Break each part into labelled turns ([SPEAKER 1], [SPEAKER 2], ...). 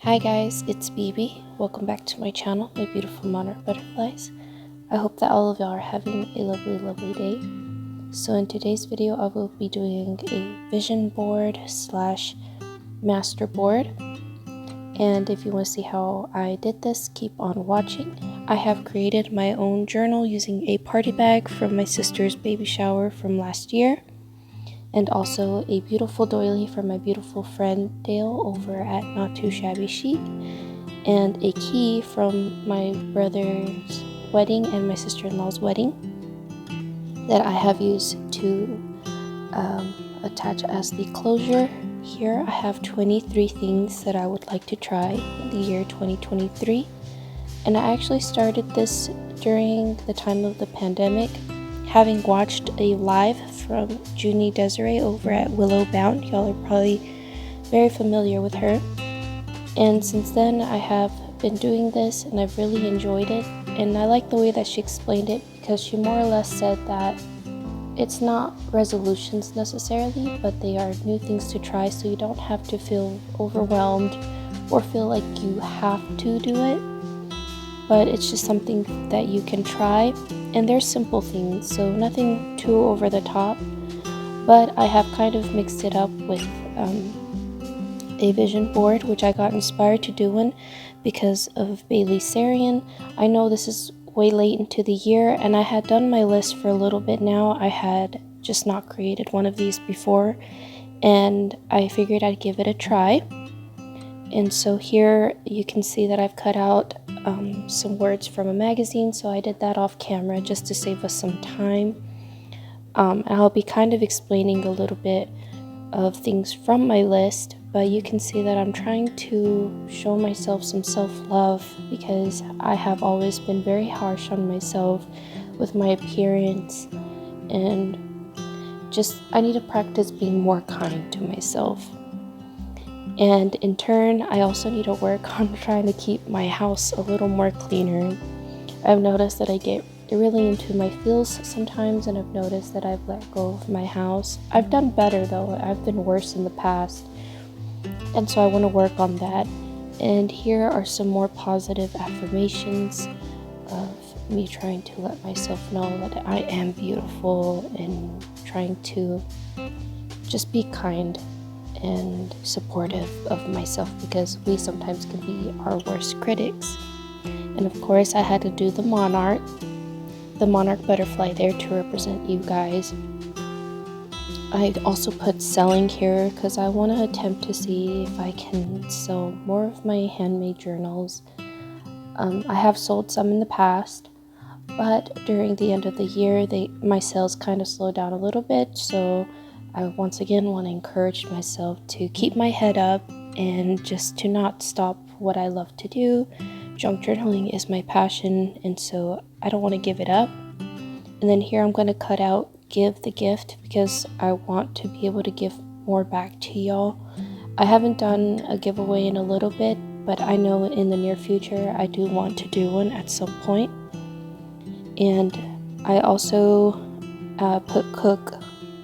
[SPEAKER 1] Hi guys, it's BB. Welcome back to my channel, my beautiful monarch butterflies. I hope that all of y'all are having a lovely day. So in today's video, I will be doing a vision board slash master board. And if you want to see how I did this, keep on watching. I have created my own journal using a party bag from my sister's baby shower from last year. And also a beautiful doily from my beautiful friend Dale over at Not Too Shabby Chic, and a key from my brother's wedding and my sister-in-law's wedding that I have used to attach as the closure. Here I have 23 things that I would like to try in the year 2023, and I actually started this during the time of the pandemic, having watched a live from Junie Desiree over at Willow Bound. Y'all are probably very familiar with her. And since then, I have been doing this and I've really enjoyed it. And I like the way that she explained it because she more or less said that it's not resolutions necessarily, but they are new things to try, so you don't have to feel overwhelmed or feel like you have to do it. But it's just something that you can try, and they're simple things, so nothing too over the top. But I have kind of mixed it up with a vision board, which I got inspired to doing because of Bailey Sarian. I know this is way late into the year, and I had done my list for a little bit now. I had just not created one of these before, and I figured I'd give it a try. And so here you can see that I've cut out some words from a magazine, so I did that off camera just to save us some time. And I'll be kind of explaining a little bit of things from my list, but you can see that I'm trying to show myself some self-love because I have always been very harsh on myself with my appearance, and just I need to practice being more kind to myself. And in turn, I also need to work on trying to keep my house a little more cleaner. I've noticed that I get really into my feels sometimes, and I've noticed that I've let go of my house. I've done better though, I've been worse in the past, and so I want to work on that. And here are some more positive affirmations of me trying to let myself know that I am beautiful and trying to just be kind and supportive of myself, because we sometimes can be our worst critics. And of course I had to do the monarch butterfly there to represent you guys. I also put selling here because I want to attempt to see if I can sell more of my handmade journals. I have sold some in the past, but during the end of the year my sales kind of slowed down a little bit, so I once again want to encourage myself to keep my head up and just to not stop what I love to do. Junk journaling is my passion, and so I don't want to give it up. And then here I'm going to cut out give the gift because I want to be able to give more back to y'all. I haven't done a giveaway in a little bit, but I know in the near future I do want to do one at some point. And I also put cook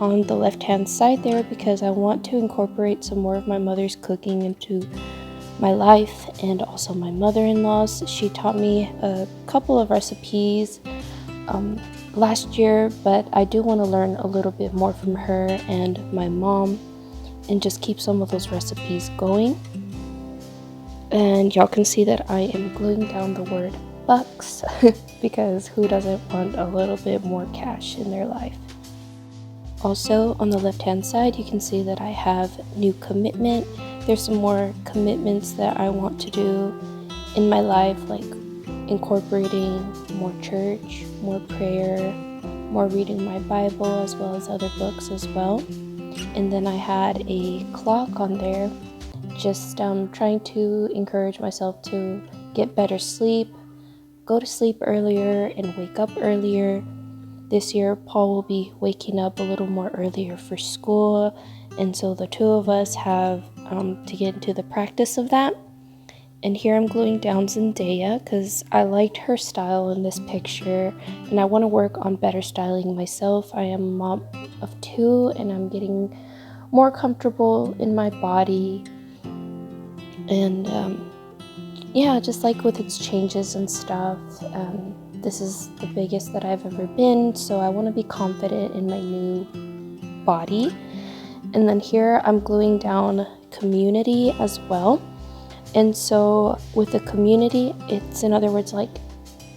[SPEAKER 1] on the left hand side there because I want to incorporate some more of my mother's cooking into my life, and also my mother-in-law's. She taught me a couple of recipes last year, but I do want to learn a little bit more from her and my mom and just keep some of those recipes going. And y'all can see that I am gluing down the word bucks because who doesn't want a little bit more cash in their life? Also on the left hand side you can see that I have new commitment. There's some more commitments that I want to do in my life, like incorporating more church, more prayer, more reading my Bible, as well as other books as well. And then I had a clock on there, just trying to encourage myself to get better sleep, go to sleep earlier and wake up earlier. This year, Paul will be waking up a little more earlier for school, and so the two of us have to get into the practice of that. And here I'm gluing down Zendaya because I liked her style in this picture, and I want to work on better styling myself. I am a mom of 2, and I'm getting more comfortable in my body, and yeah, just like with its changes and stuff, this is the biggest that I've ever been, so I want to be confident in my new body. And then here I'm gluing down community as well. And so with the community, it's in other words like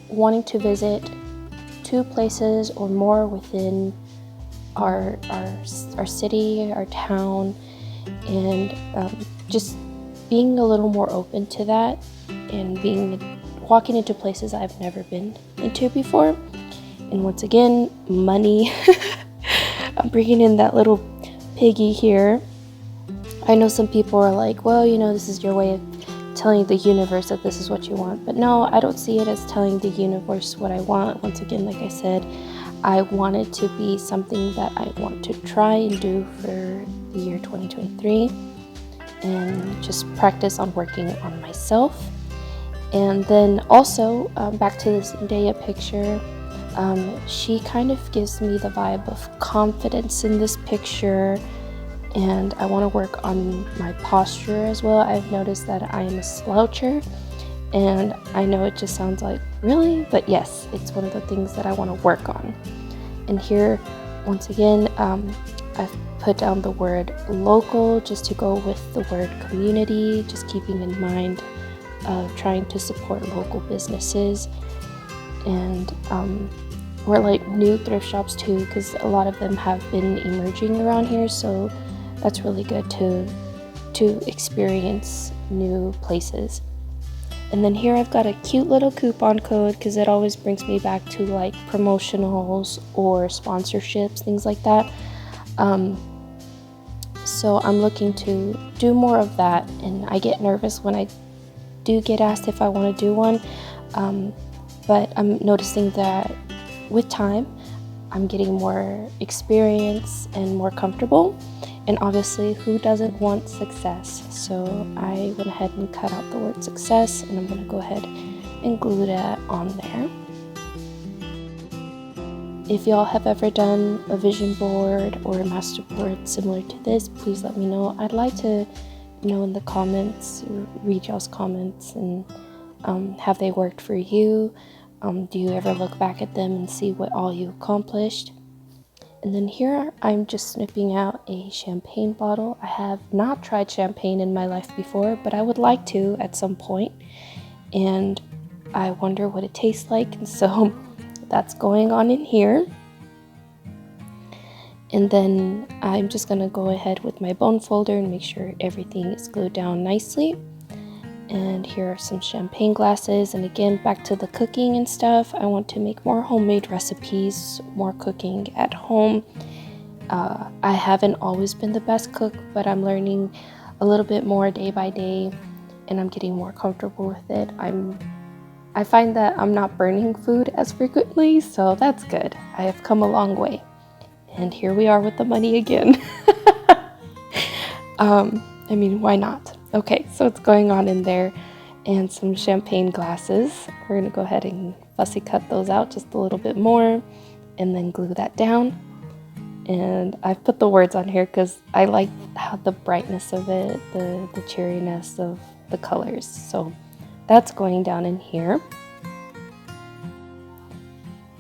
[SPEAKER 1] wanting to visit 2 places or more within our city, our town, and just being a little more open to that, and walking into places I've never been into before. And once again, money. I'm bringing in that little piggy here. I know some people are like, well, this is your way of telling the universe that this is what you want. But no, I don't see it as telling the universe what I want. Once again, like I said, I want it to be something that I want to try and do for the year 2023, and just practice on working on myself. And then also, back to this Zendaya picture, she kind of gives me the vibe of confidence in this picture, and I want to work on my posture as well. I've noticed that I am a sloucher, and I know it just sounds like, really? But yes, it's one of the things that I want to work on. And here, once again, I've put down the word local just to go with the word community, just keeping in mind trying to support local businesses, and or like new thrift shops too, because a lot of them have been emerging around here, so that's really good to experience new places. And then here I've got a cute little coupon code, because it always brings me back to like promotionals or sponsorships, things like that. So I'm looking to do more of that, and I get nervous when I do get asked if I want to do one, but I'm noticing that with time I'm getting more experience and more comfortable, and obviously who doesn't want success? So I went ahead and cut out the word success, and I'm going to go ahead and glue that on there. If y'all have ever done a vision board or a master board similar to this, please let me know. I'd like to know in the comments, read y'all's comments, and have they worked for you? Do you ever look back at them and see what all you accomplished? And then here I'm just snipping out a champagne bottle. I have not tried champagne in my life before, but I would like to at some point, and I wonder what it tastes like, and so that's going on in here. And then I'm just gonna go ahead with my bone folder and make sure everything is glued down nicely. And here are some champagne glasses, and again, back to the cooking and stuff. I want to make more homemade recipes, more cooking at home. I haven't always been the best cook, but I'm learning a little bit more day by day, and I'm getting more comfortable with it. I find that I'm not burning food as frequently, so that's good. I have come a long way. And here we are with the money again. I mean, why not? Okay, so it's going on in there, and some champagne glasses. We're gonna go ahead and fussy cut those out just a little bit more, and then glue that down. And I've put the words on here because I like how the brightness of it, the cheeriness of the colors. So that's going down in here.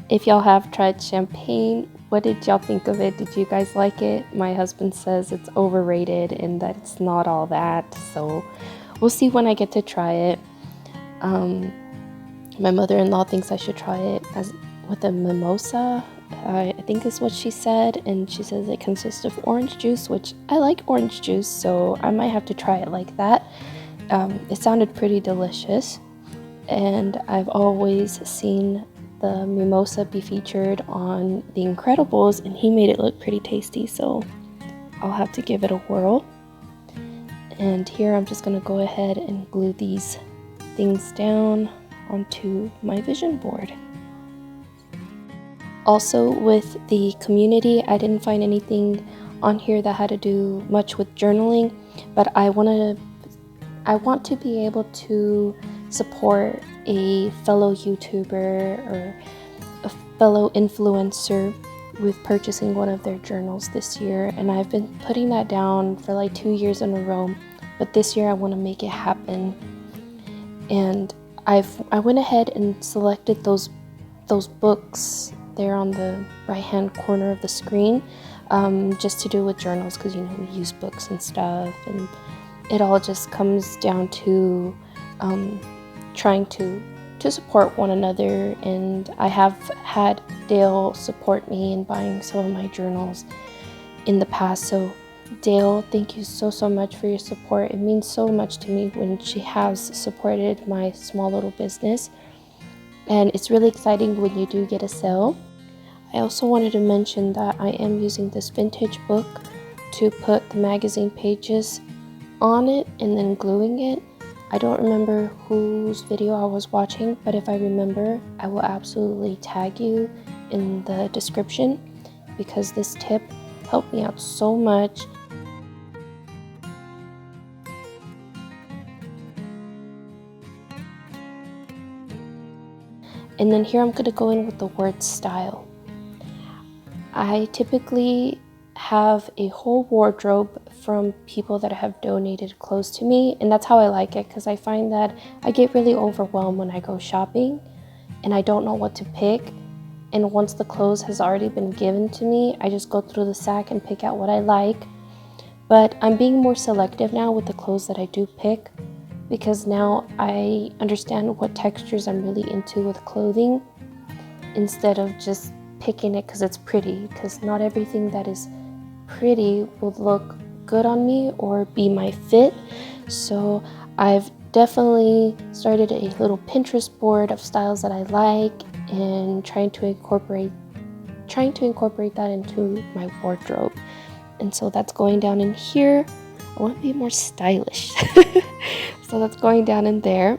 [SPEAKER 1] If y'all have tried champagne, what did y'all think of it? Did you guys like it? My husband says it's overrated and that it's not all that, so we'll see when I get to try it. My mother-in-law thinks I should try it with a mimosa, I think is what she said, and she says it consists of orange juice, which I like orange juice, so I might have to try it like that. It sounded pretty delicious, and I've always seen the mimosa be featured on The Incredibles, and he made it look pretty tasty, so I'll have to give it a whirl. And here I'm just going to go ahead and glue these things down onto my vision board. Also, with the community, I didn't find anything on here that had to do much with journaling, but I want to be able to support a fellow YouTuber or a fellow influencer with purchasing one of their journals this year, and I've been putting that down for like 2 years in a row, but this year I want to make it happen. And I went ahead and selected those books there on the right hand corner of the screen, just to do with journals, because you know we use books and stuff, and it all just comes down to trying to support one another. And I have had Dale support me in buying some of my journals in the past. So Dale, thank you so much for your support. It means so much to me when she has supported my small little business, and it's really exciting when you do get a sale. I also wanted to mention that I am using this vintage book to put the magazine pages on it and then gluing it. I don't remember whose video I was watching, but if I remember, I will absolutely tag you in the description, because this tip helped me out so much. And then here I'm going to go in with the word style. I typically have a whole wardrobe from people that have donated clothes to me, and that's how I like it, because I find that I get really overwhelmed when I go shopping and I don't know what to pick. And once the clothes has already been given to me, I just go through the sack and pick out what I like. But I'm being more selective now with the clothes that I do pick, because now I understand what textures I'm really into with clothing, instead of just picking it because it's pretty, because not everything that is pretty will look good on me or be my fit. So I've definitely started a little Pinterest board of styles that I like, and trying to incorporate that into my wardrobe. And so that's going down in here. I want to be more stylish. So that's going down in there.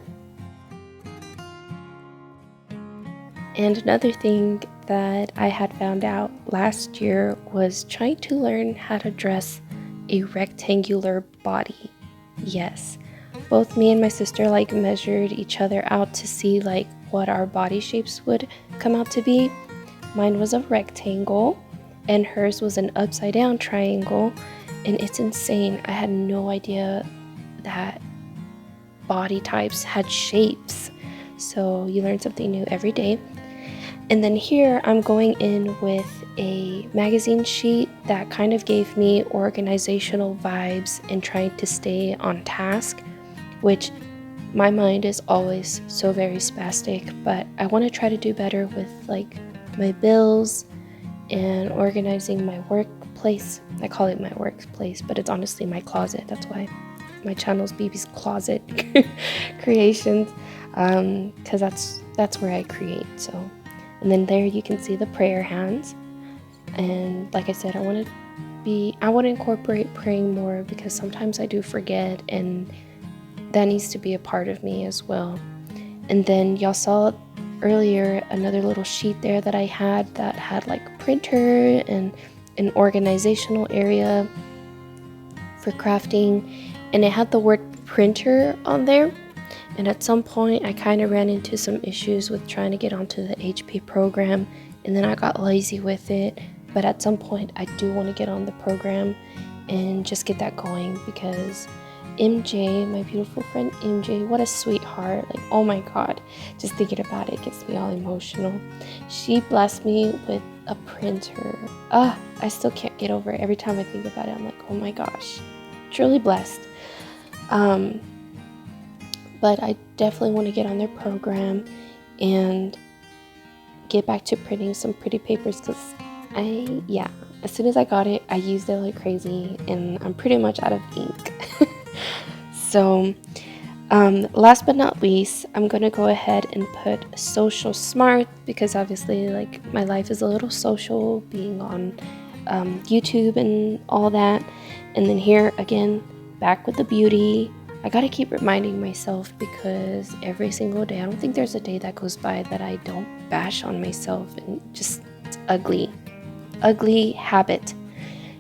[SPEAKER 1] And another thing that I had found out last year was trying to learn how to dress a rectangular body. Yes, both me and my sister measured each other out to see what our body shapes would come out to be. Mine was a rectangle and hers was an upside down triangle, and it's insane. I had no idea that body types had shapes. So you learn something new every day. And then here I'm going in with a magazine sheet that kind of gave me organizational vibes and trying to stay on task, which my mind is always so very spastic, but I want to try to do better with my bills and organizing my workplace. I call it my workplace, but it's honestly my closet. That's why my channel's BB's Closet Creations, because that's where I create. So, and then there you can see the prayer hands. And like I said, I want to incorporate praying more, because sometimes I do forget, and that needs to be a part of me as well. And then y'all saw earlier another little sheet there that I had that had a printer and an organizational area for crafting, and it had the word printer on there. And at some point I kind of ran into some issues with trying to get onto the HP program, and then I got lazy with it. But at some point I do want to get on the program and just get that going, because MJ, my beautiful friend MJ, what a sweetheart. Oh my god, just thinking about it gets me all emotional. She blessed me with a printer. I still can't get over it. Every time I think about it, I'm like, oh my gosh, truly blessed. But I definitely want to get on their program and get back to printing some pretty papers, because as soon as I got it, I used it like crazy, and I'm pretty much out of ink. So last but not least, I'm gonna go ahead and put social smart, because obviously my life is a little social, being on YouTube and all that. And then here again, back with the beauty. I gotta keep reminding myself, because every single day, I don't think there's a day that goes by that I don't bash on myself, and just it's ugly habit.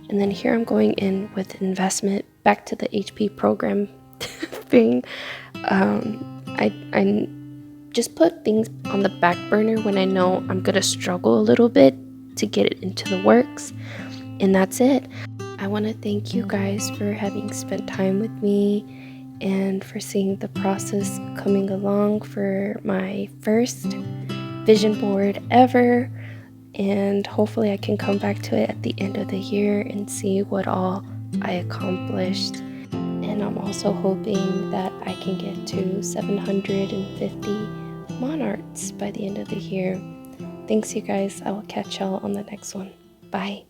[SPEAKER 1] And then here I'm going in with investment, back to the HP program thing. I just put things on the back burner when I know I'm gonna struggle a little bit to get it into the works, and that's it. I want to thank you guys for having spent time with me, and for seeing the process coming along for my first vision board ever. And hopefully I can come back to it at the end of the year and see what all I accomplished. And I'm also hoping that I can get to 750 monarchs by the end of the year. Thanks, you guys. I will catch y'all on the next one. Bye.